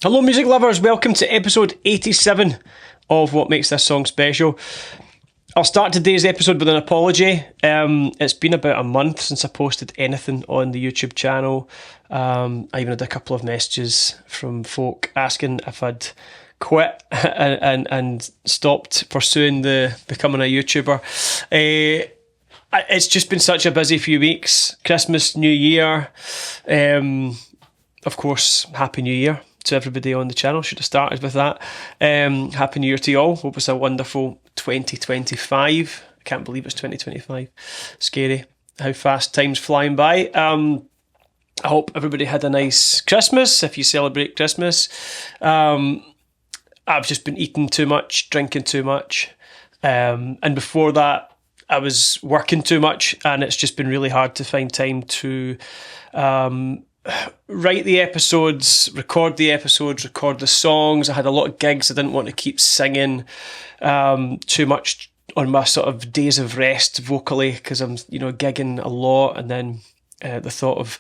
Hello, music lovers. Welcome to episode 87 of What Makes This Song Special. I'll start today's episode with an apology. It's been about a month since I posted anything on the YouTube channel. I even had a couple of messages from folk asking if I'd quit and stopped pursuing becoming a YouTuber. It's just been such a busy few weeks. Christmas, New Year. Of course, Happy New Year to everybody on the channel. Should have started with that. Happy New Year to you all. Hope it's a wonderful 2025. I can't believe it's 2025. Scary how fast time's flying by. I hope everybody had a nice Christmas, if you celebrate Christmas. I've just been eating too much, drinking too much. And before that, I was working too much, and it's just been really hard to find time to write the episodes, record the songs. I had a lot of gigs. I didn't want to keep singing too much on my sort of days of rest vocally, because I'm, gigging a lot, and then the thought of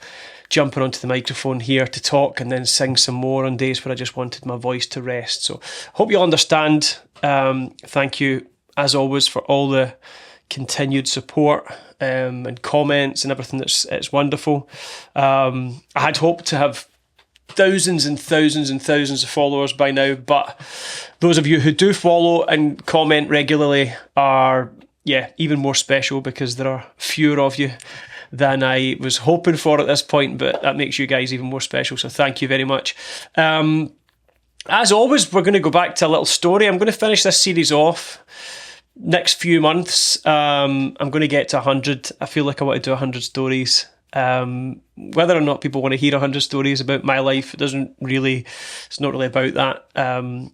jumping onto the microphone here to talk and then sing some more on days where I just wanted my voice to rest. So hope you'll understand. Thank you, as always, for all the continued support and comments and everything. It's wonderful. I had hoped to have thousands and thousands and thousands of followers by now, but those of you who do follow and comment regularly are even more special, because there are fewer of you than I was hoping for at this point, but that makes you guys even more special, so thank you very much. As always, we're going to go back to a little story. I'm going to finish this series off next few months. I'm going to get to 100. I feel like I want to do 100 stories. Whether or not people want to hear 100 stories about my life, it's not really about that.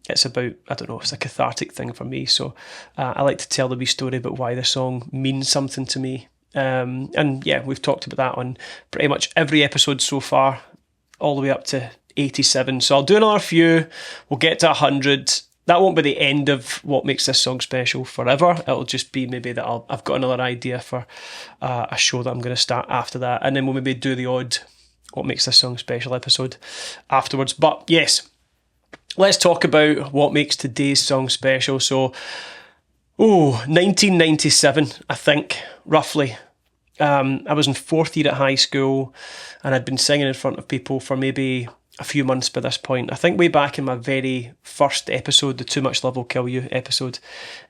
It's about, I don't know, it's a cathartic thing for me. So I like to tell the wee story about why the song means something to me. We've talked about that on pretty much every episode so far, all the way up to 87. So I'll do another few. We'll get to 100. That won't be the end of What Makes This Song Special forever. It'll just be maybe that I've got another idea for a show that I'm going to start after that, and then we'll maybe do the odd What Makes This Song Special episode afterwards. But yes, let's talk about what makes today's song special. So, 1997, I think, roughly. I was in fourth year at high school, and I'd been singing in front of people for maybe a few months by this point. I think way back in my very first episode, the Too Much Love Will Kill You episode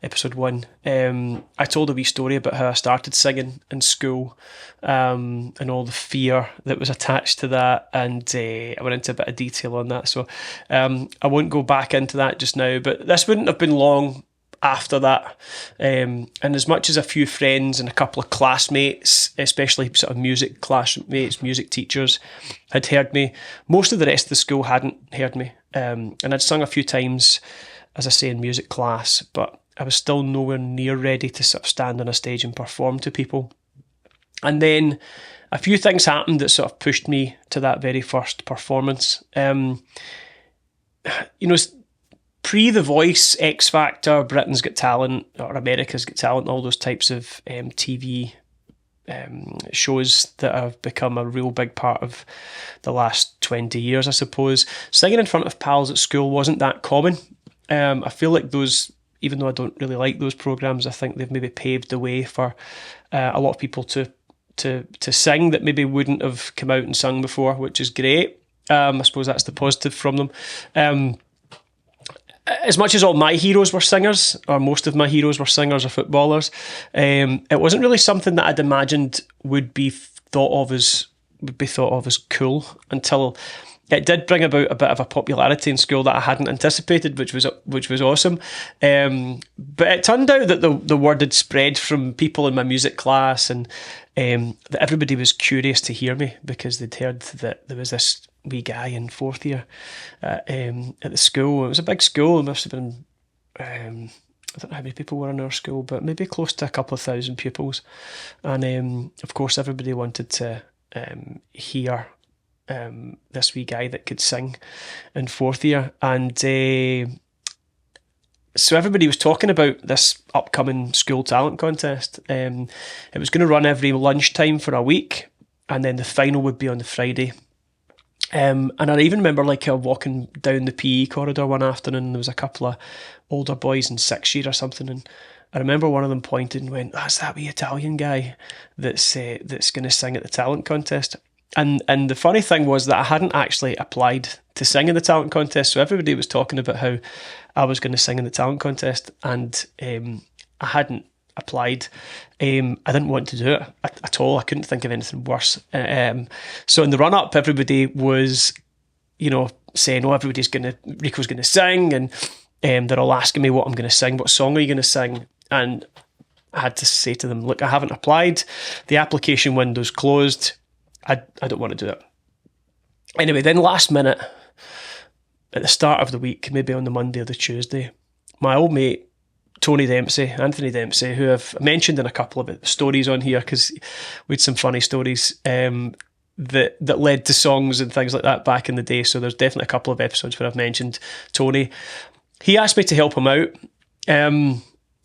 1, I told a wee story about how I started singing in school, and all the fear that was attached to that, and I went into a bit of detail on that, so I won't go back into that just now, but this wouldn't have been long after that, and as much as a few friends and a couple of classmates, especially sort of music classmates, music teachers, had heard me, most of the rest of the school hadn't heard me, and I'd sung a few times, as I say, in music class, but I was still nowhere near ready to sort of stand on a stage and perform to people. And then a few things happened that sort of pushed me to that very first performance. Pre The Voice, X Factor, Britain's Got Talent, or America's Got Talent, all those types of TV shows that have become a real big part of the last 20 years, I suppose. Singing in front of pals at school wasn't that common. I feel like those, even though I don't really like those programmes, I think they've maybe paved the way for a lot of people to sing that maybe wouldn't have come out and sung before, which is great. I suppose that's the positive from them. As much as all my heroes were singers, or most of my heroes were singers or footballers, it wasn't really something that I'd imagined would be thought of as cool, until it did bring about a bit of a popularity in school that I hadn't anticipated, which was awesome. But it turned out that the word had spread from people in my music class, and that everybody was curious to hear me, because they'd heard that there was this wee guy in fourth year at the school. It was a big school. It must have been, I don't know how many people were in our school, but maybe close to a couple of thousand pupils. And of course, everybody wanted to hear this wee guy that could sing in fourth year. And so everybody was talking about this upcoming school talent contest. It was going to run every lunchtime for a week, and then the final would be on the Friday. And I even remember like walking down the PE corridor one afternoon, and there was a couple of older boys in sixth year or something, and I remember one of them pointed and went, "That's that wee Italian guy that's going to sing at the talent contest." And the funny thing was that I hadn't actually applied to sing in the talent contest, so everybody was talking about how I was going to sing in the talent contest, and I hadn't applied. I didn't want to do it at all. I couldn't think of anything worse. So in the run up, everybody was, saying, "Oh, Rico's going to sing," and they're all asking me what I'm going to sing. What song are you going to sing? And I had to say to them, "Look, I haven't applied. The application window's closed. I don't want to do it." Anyway, then last minute, at the start of the week, maybe on the Monday or the Tuesday, my old mate, Anthony Dempsey, who I've mentioned in a couple of stories on here because we had some funny stories that led to songs and things like that back in the day. So there's definitely a couple of episodes where I've mentioned Tony. He asked me to help him out.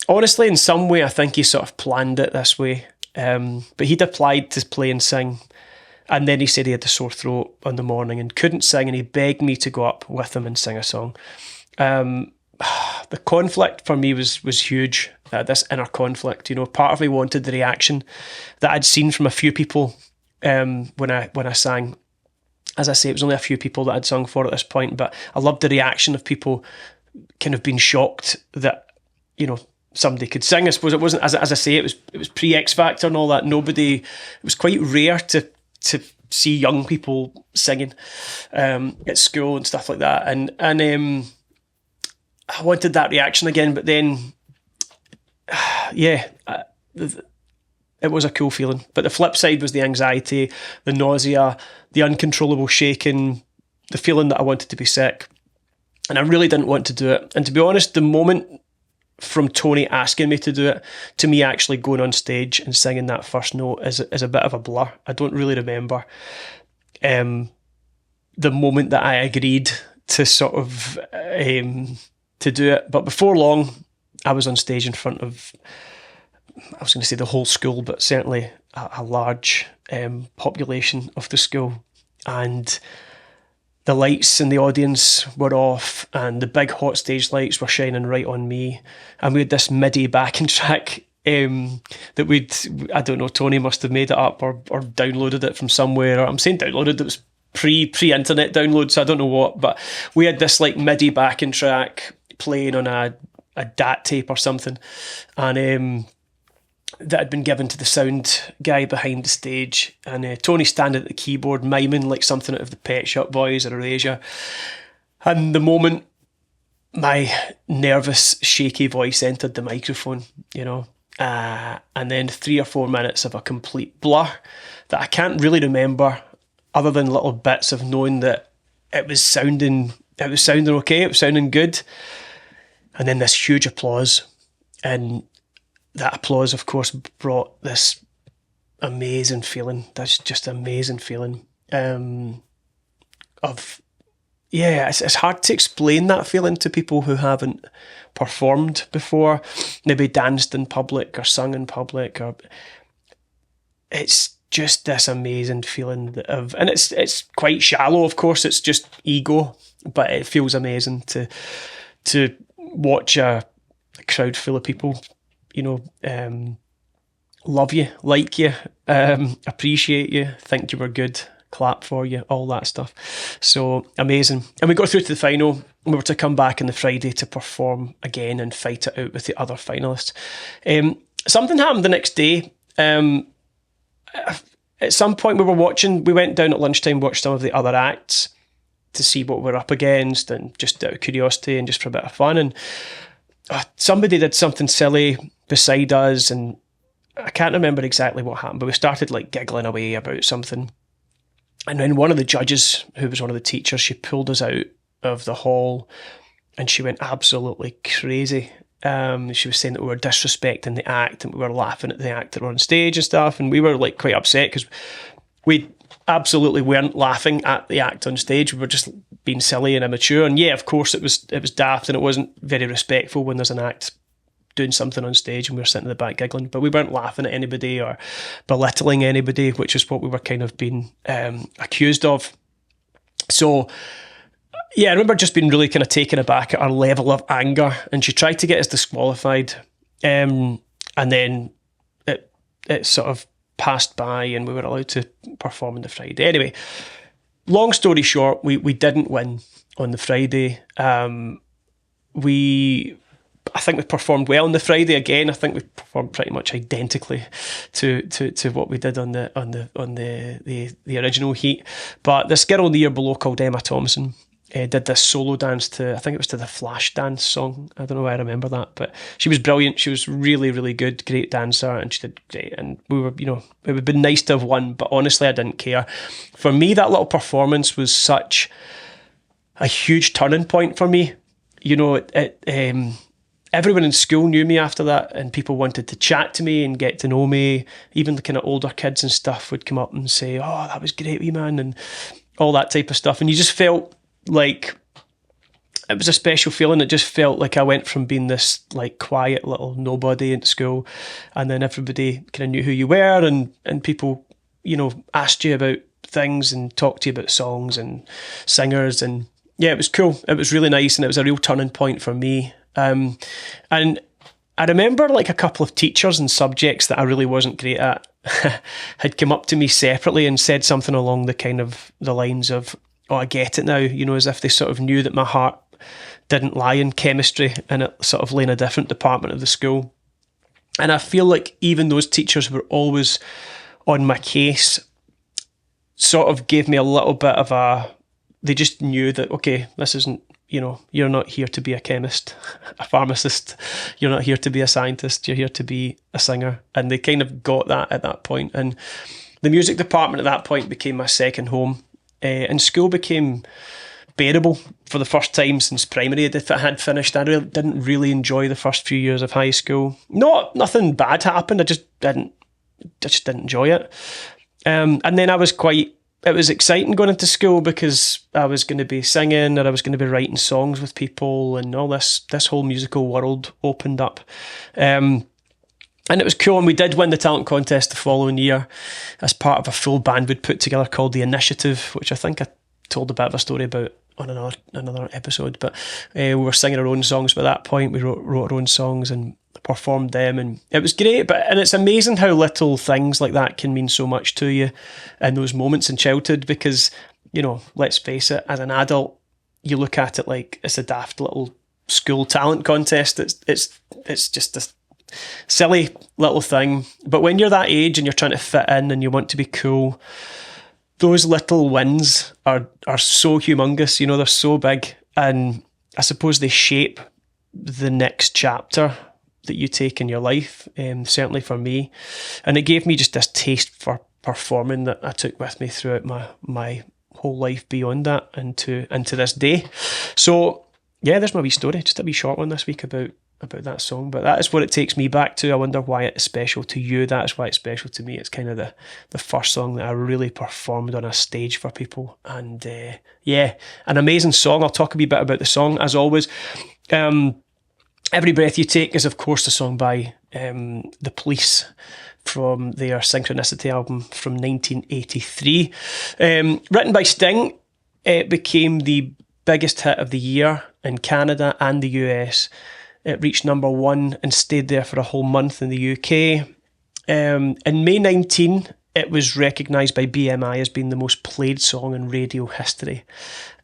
Honestly, in some way, I think he sort of planned it this way. But he'd applied to play and sing. And then he said he had a sore throat on the morning and couldn't sing, and he begged me to go up with him and sing a song. The conflict for me was huge, this inner conflict. Part of me wanted the reaction that I'd seen from a few people when I sang. As I say, it was only a few people that I'd sung for at this point, but I loved the reaction of people kind of being shocked that, somebody could sing. I suppose it wasn't, as I say, it was pre-X Factor and all that. It was quite rare to see young people singing at school and stuff like that. And I wanted that reaction again, but then, it was a cool feeling. But the flip side was the anxiety, the nausea, the uncontrollable shaking, the feeling that I wanted to be sick. And I really didn't want to do it. And to be honest, the moment from Tony asking me to do it to me actually going on stage and singing that first note is a bit of a blur. I don't really remember the moment that I agreed to sort of to do it. But before long, I was on stage in front of, I was going to say the whole school, but certainly a large population of the school. And the lights in the audience were off and the big hot stage lights were shining right on me. And we had this MIDI backing track that I don't know, Tony must have made it up or downloaded it from somewhere. Or I'm saying downloaded, it was pre-internet download, so I don't know what. But we had this like MIDI backing track playing on a DAT tape or something. And that had been given to the sound guy behind the stage, and Tony standing at the keyboard miming like something out of the Pet Shop Boys or Erasure. And the moment my nervous, shaky voice entered the microphone, and then 3 or 4 minutes of a complete blur that I can't really remember, other than little bits of knowing that it was sounding okay, it was sounding good, and then this huge applause. And that applause, of course, brought this amazing feeling. That's just amazing feeling it's hard to explain that feeling to people who haven't performed before, maybe danced in public or sung in public, or it's just this amazing feeling and it's quite shallow, of course, it's just ego, but it feels amazing to watch a crowd full of people love you, like you, appreciate you, think you were good, clap for you, all that stuff. So amazing. And we got through to the final. We were to come back on the Friday to perform again and fight it out with the other finalists. Something happened the next day. At some point we went down at lunchtime, watched some of the other acts to see what we're up against, and just out of curiosity and just for a bit of fun. And somebody did something silly beside us, and I can't remember exactly what happened, but we started like giggling away about something. And then one of the judges, who was one of the teachers, she pulled us out of the hall and she went absolutely crazy. She was saying that we were disrespecting the act and we were laughing at the actor on stage and stuff, and we were like quite upset because we absolutely weren't laughing at the act on stage. We were just being silly and immature. And yeah, of course it was daft and it wasn't very respectful when there's an act doing something on stage and we were sitting in the back giggling, but we weren't laughing at anybody or belittling anybody, which is what we were kind of being accused of. So, yeah, I remember just being really kind of taken aback at our level of anger, and she tried to get us disqualified. And then it sort of passed by and we were allowed to perform on the Friday. Anyway, long story short, we didn't win on the Friday. I think we performed well on the Friday again. I think we performed pretty much identically to what we did on the original heat. But this girl in the year below called Emma Thompson did this solo dance to, I think it was to the Flash Dance song. I don't know why I remember that, but she was brilliant. She was really, really good, great dancer, and she did great. And we were, it would have been nice to have won, but honestly, I didn't care. For me, that little performance was such a huge turning point for me. Everyone in school knew me after that, and people wanted to chat to me and get to know me. Even the kind of older kids and stuff would come up and say, "Oh, that was great, wee man," and all that type of stuff. And you just felt like it was a special feeling. It just felt like I went from being this like quiet little nobody in school, and then everybody kind of knew who you were, and people, asked you about things and talked to you about songs and singers, and yeah, it was cool. It was really nice, and it was a real turning point for me. And I remember like a couple of teachers and subjects that I really wasn't great at had come up to me separately and said something along the lines of, "Oh, I get it now," as if they sort of knew that my heart didn't lie in chemistry and it sort of lay in a different department of the school. And I feel like even those teachers were always on my case, sort of gave me a little bit of they just knew that, okay, this isn't, you're not here to be a chemist, a pharmacist, you're not here to be a scientist, you're here to be a singer. And they kind of got that at that point. And the music department at that point became my second home. And school became bearable for the first time since primary had finished. I didn't really enjoy the first few years of high school. Nothing bad happened. I just didn't enjoy it. And then it was exciting going into school because I was going to be singing, or I was going to be writing songs with people, and all this whole musical world opened up. And it was cool, and we did win the talent contest the following year as part of a full band we'd put together called The Initiative, which I think I told a bit of a story about on another episode. But we were singing our own songs by that point. We wrote our own songs and performed them, and it was great. And it's amazing how little things like that can mean so much to you in those moments in childhood, because, let's face it, as an adult, you look at it like it's a daft little school talent contest. It's just a silly little thing. But when you're that age and you're trying to fit in and you want to be cool, those little wins are so humongous, they're so big. And I suppose they shape the next chapter that you take in your life, certainly for me. And it gave me just this taste for performing that I took with me throughout my whole life beyond that and to this day. So yeah, there's my wee story, just a wee short one this week about that song, but that is what it takes me back to. I wonder why it's special to you. That is why it's special to me. It's kind of the first song that I really performed on a stage for people, and yeah, an amazing song. I'll talk a wee bit about the song as always. Every Breath You Take is of course the song by The Police from their Synchronicity album from 1983. Written by Sting, it became the biggest hit of the year in Canada and the US. It reached number 1 and stayed there for a whole month in the UK. In May 19, it was recognised by BMI as being the most played song in radio history.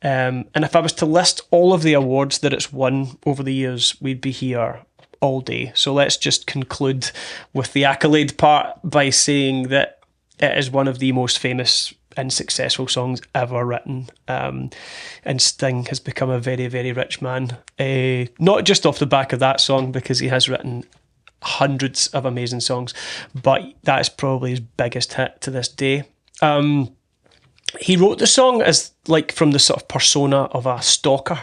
And if I was to list all of the awards that it's won over the years, we'd be here all day. So let's just conclude with the accolade part by saying that it is one of the most famous and successful songs ever written. And Sting has become a very, very rich man. Not just off the back of that song, because he has written hundreds of amazing songs, but that is probably his biggest hit to this day. He wrote the song as like from the sort of persona of a stalker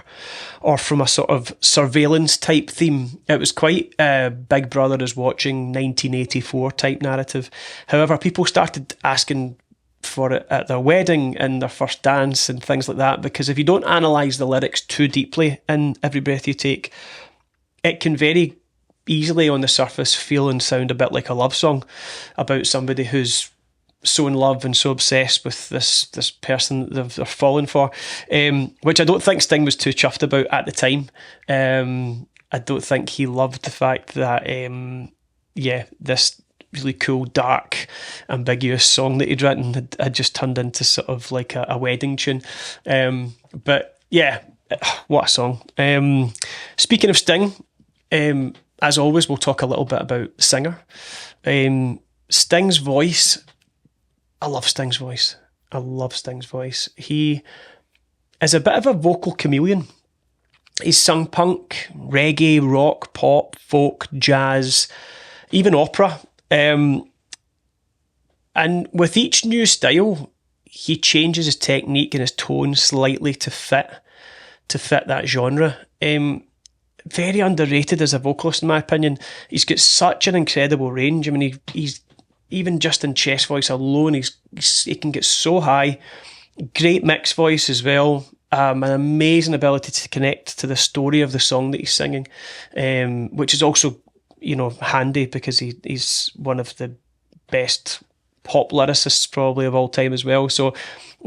or from a sort of surveillance type theme. It was quite Big Brother is watching 1984 type narrative. However, people started asking for it at their wedding and their first dance and things like that, because if you don't analyse the lyrics too deeply in Every Breath You Take, it can very easily on the surface feel and sound a bit like a love song about somebody who's so in love and so obsessed with this person that they're falling for, which I don't think Sting was too chuffed about at the time. I don't think he loved the fact that, this really cool, dark, ambiguous song that he'd written had just turned into sort of like a wedding tune. But yeah, what a song. Speaking of Sting, as always, we'll talk a little bit about the singer. Sting's voice, I love Sting's voice. I love Sting's voice. He is a bit of a vocal chameleon. He's sung punk, reggae, rock, pop, folk, jazz, even opera. And with each new style, he changes his technique and his tone slightly to fit that genre. Very underrated as a vocalist, in my opinion. He's got such an incredible range. I mean, he's even just in chest voice alone, he can get so high. Great mixed voice as well. An amazing ability to connect to the story of the song that he's singing, which is also, handy because he's one of the best pop lyricists probably of all time as well. So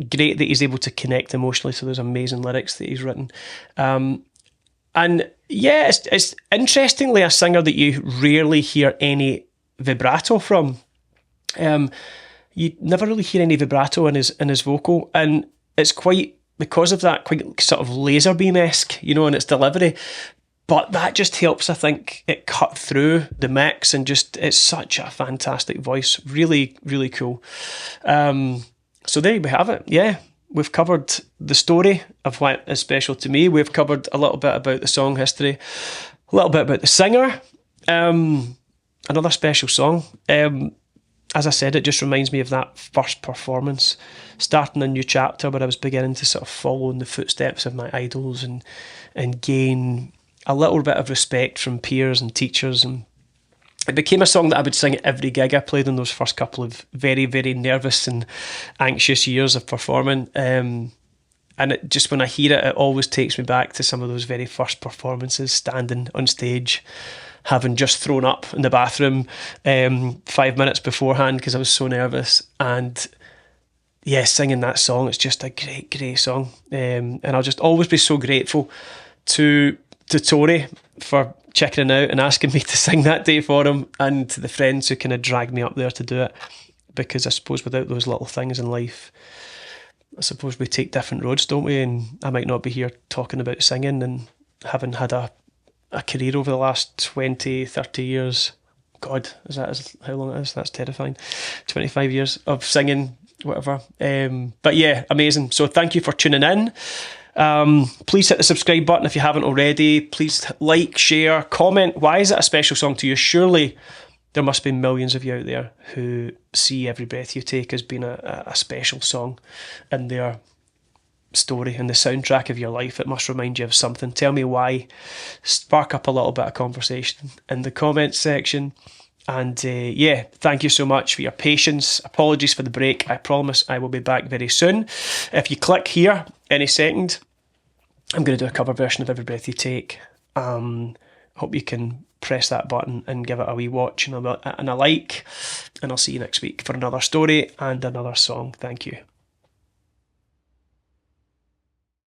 great that he's able to connect emotionally to those amazing lyrics that he's written. And yeah, it's interestingly a singer that you rarely hear any vibrato from. You never really hear any vibrato in his vocal, and it's quite, because of that, quite sort of laser beam-esque, in its delivery. But that just helps, I think, it cut through the mix, and just, it's such a fantastic voice. Really, really cool. So there we have it. Yeah, we've covered the story of what is special to me. We've covered a little bit about the song history, a little bit about the singer. Another special song. As I said, it just reminds me of that first performance, starting a new chapter where I was beginning to sort of follow in the footsteps of my idols and gain a little bit of respect from peers and teachers. And it became a song that I would sing at every gig I played in those first couple of very, very nervous and anxious years of performing. And it just, when I hear it, it always takes me back to some of those very first performances, standing on stage, having just thrown up in the bathroom 5 minutes beforehand because I was so nervous. And yeah, singing that song, it's just a great, great song. And I'll just always be so grateful to Tony for checking it out and asking me to sing that day for him, and to the friends who kind of dragged me up there to do it, because I suppose without those little things in life, I suppose we take different roads, don't we? And I might not be here talking about singing and having had a career over the last 20, 30 years. God, is how long it is? That's terrifying. 25 years of singing, whatever. But yeah, amazing. So thank you for tuning in. Please hit the subscribe button if you haven't already. Please like, share, comment. Why is it a special song to you? Surely there must be millions of you out there who see Every Breath You Take as being a special song in their story and the soundtrack of your life. It must remind you of something. Tell me why. Spark up a little bit of conversation in the comments section. And yeah, thank you so much for your patience. Apologies for the break. I promise I will be back very soon. If you click here any second, I'm going to do a cover version of Every Breath You Take. Hope you can press that button and give it a wee watch and a like. And I'll see you next week for another story and another song. Thank you.